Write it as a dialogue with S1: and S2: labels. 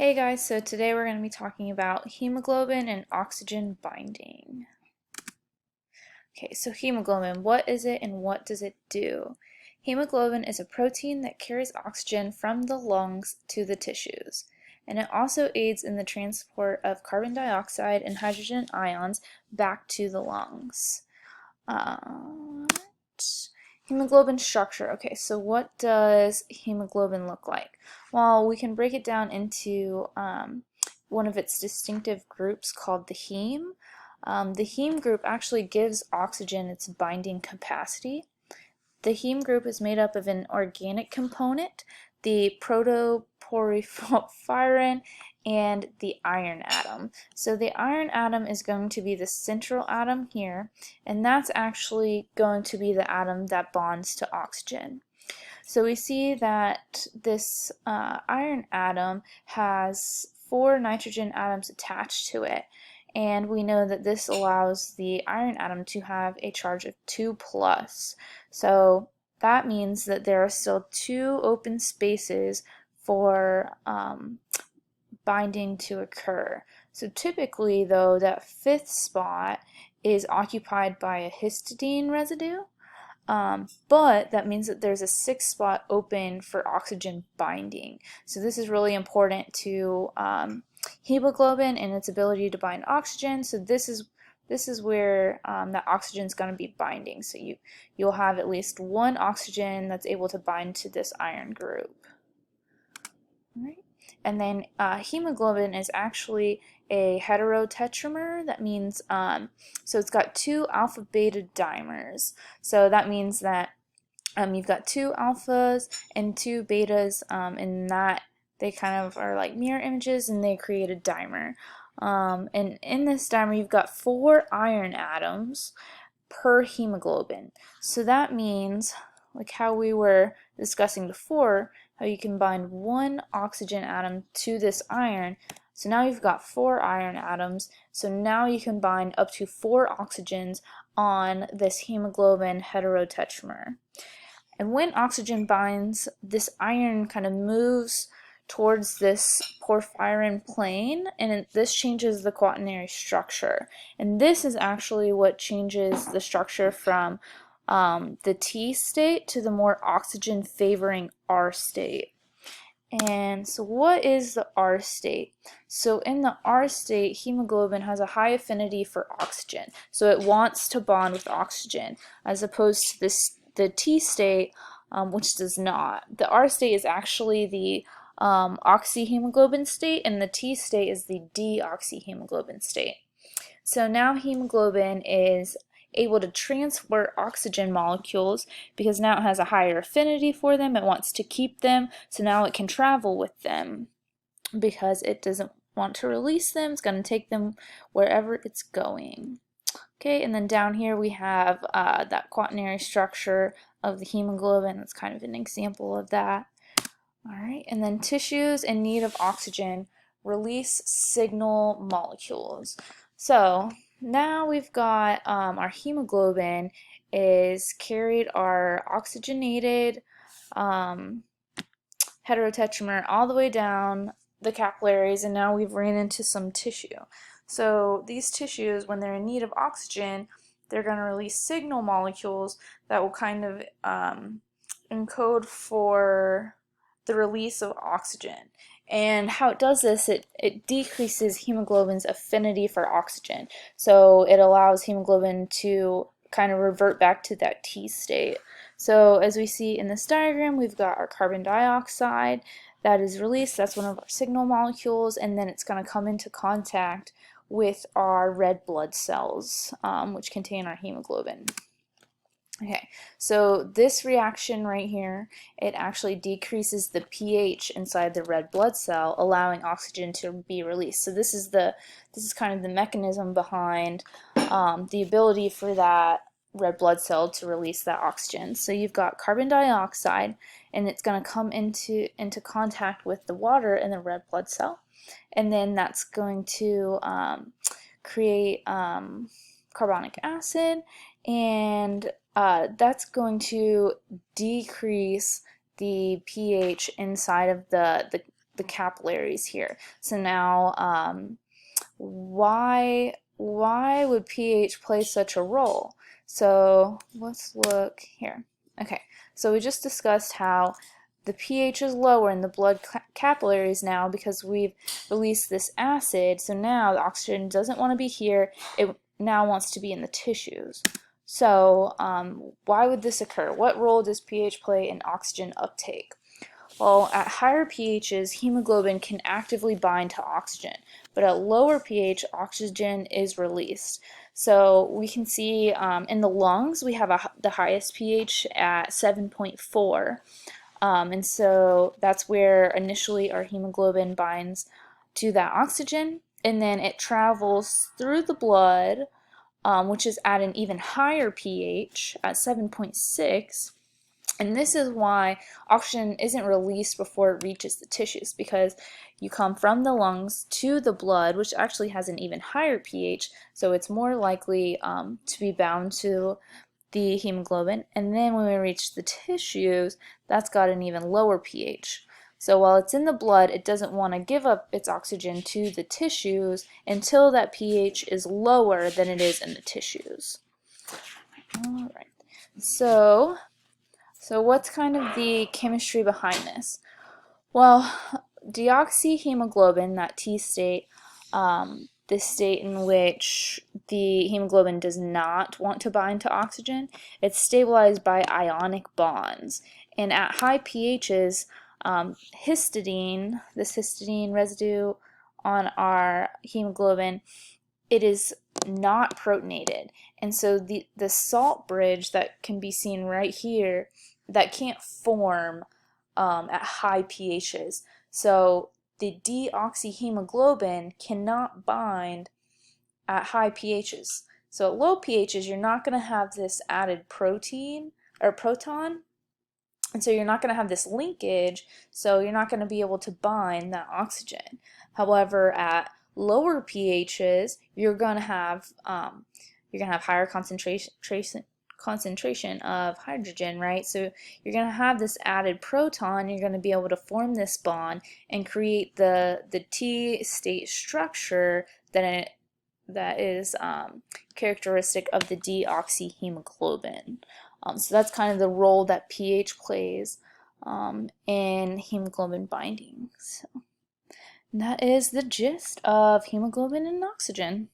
S1: Hey guys, so today we're going to be talking about hemoglobin and oxygen binding. Okay, so hemoglobin, what is it and what does it do? Hemoglobin is a protein that carries oxygen from the lungs to the tissues, and it also aids in the transport of carbon dioxide and hydrogen ions back to the lungs. Hemoglobin structure. Okay, so what does hemoglobin look like? Well, we can break it down into one of its distinctive groups called the heme. The heme group actually gives oxygen its binding capacity. The heme group is made up of an organic component, the protoporphyrin, and the iron atom. So the iron atom is going to be the central atom here, and that's actually going to be the atom that bonds to oxygen. So we see that this iron atom has 4 nitrogen atoms attached to it, and we know that this allows the iron atom to have a charge of 2 plus. So that means that there are still 2 open spaces for binding to occur. So typically, though, that 5th spot is occupied by a histidine residue, but that means that there's a 6th spot open for oxygen binding. So this is really important to hemoglobin and its ability to bind oxygen. So this is where that oxygen is going to be binding. So you'll have at least one oxygen that's able to bind to this iron group. All right. And then hemoglobin is actually a heterotetramer. That means, so it's got 2 alpha beta dimers. So that means that you've got 2 alphas and 2 betas, and that they kind of are like mirror images and they create a dimer. And in this dimer, you've got 4 iron atoms per hemoglobin. So that means, like how we were discussing before, how you can bind 1 oxygen atom to this iron. So now you've got 4 iron atoms, so now you can bind up to 4 oxygens on this hemoglobin heterotetramer. And when oxygen binds, this iron kind of moves towards this porphyrin plane, and this changes the quaternary structure. And this is actually what changes the structure from the T state to the more oxygen favoring R state. And so what is the R state? So in the R state, hemoglobin has a high affinity for oxygen. So it wants to bond with oxygen, as opposed to the T state, which does not. The R state is actually the oxyhemoglobin state, and the T state is the deoxyhemoglobin state. So now hemoglobin is able to transport oxygen molecules because now it has a higher affinity for them. It wants to keep them, so now it can travel with them because it doesn't want to release them. It's going to take them wherever it's going. Okay, and then down here we have that quaternary structure of the hemoglobin. That's kind of an example of that. All right, and then tissues in need of oxygen release signal molecules. So now we've got our hemoglobin is carried our oxygenated heterotetramer all the way down the capillaries, and now we've ran into some tissue. So these tissues, when they're in need of oxygen, they're going to release signal molecules that will kind of encode for the release of oxygen. And how it does this, it decreases hemoglobin's affinity for oxygen. So it allows hemoglobin to kind of revert back to that T state. So as we see in this diagram, we've got our carbon dioxide that is released. That's one of our signal molecules, and then it's going to come into contact with our red blood cells, which contain our hemoglobin. Okay, so this reaction right here, it actually decreases the pH inside the red blood cell, allowing oxygen to be released. So this is kind of the mechanism behind the ability for that red blood cell to release that oxygen. So you've got carbon dioxide, and it's going to come into contact with the water in the red blood cell, and then that's going to create carbonic acid, and that's going to decrease the pH inside of the the capillaries here. So now, why would pH play such a role? So let's look here. Okay, so we just discussed how the pH is lower in the blood capillaries now because we've released this acid. So now the oxygen doesn't want to be here. It now wants to be in the tissues. So why would this occur? What role does pH play in oxygen uptake? Well, at higher pHs, hemoglobin can actively bind to oxygen, but at lower pH, oxygen is released. So we can see in the lungs, we have the highest pH at 7.4. And so that's where initially our hemoglobin binds to that oxygen, and then it travels through the blood, which is at an even higher pH at 7.6. And this is why oxygen isn't released before it reaches the tissues, because you come from the lungs to the blood, which actually has an even higher pH, so it's more likely to be bound to the hemoglobin. And then when we reach the tissues, that's got an even lower pH. So while it's in the blood, it doesn't want to give up its oxygen to the tissues until that pH is lower than it is in the tissues. All right. So what's kind of the chemistry behind this? Well, deoxyhemoglobin, that T state, the state in which the hemoglobin does not want to bind to oxygen, it's stabilized by ionic bonds. And at high pHs, histidine, this histidine residue on our hemoglobin, it is not protonated. And so the salt bridge that can be seen right here, that can't form at high pHs. So the deoxyhemoglobin cannot bind at high pHs. So at low pHs, you're not going to have this added protein or proton, and so you're not going to have this linkage, so you're not going to be able to bind that oxygen. However, at lower pHs, you're going to have higher concentration of hydrogen, right? So you're going to have this added proton. You're going to be able to form this bond and create the T state structure that is characteristic of the deoxyhemoglobin. So that's kind of the role that pH plays in hemoglobin binding. So that is the gist of hemoglobin and oxygen.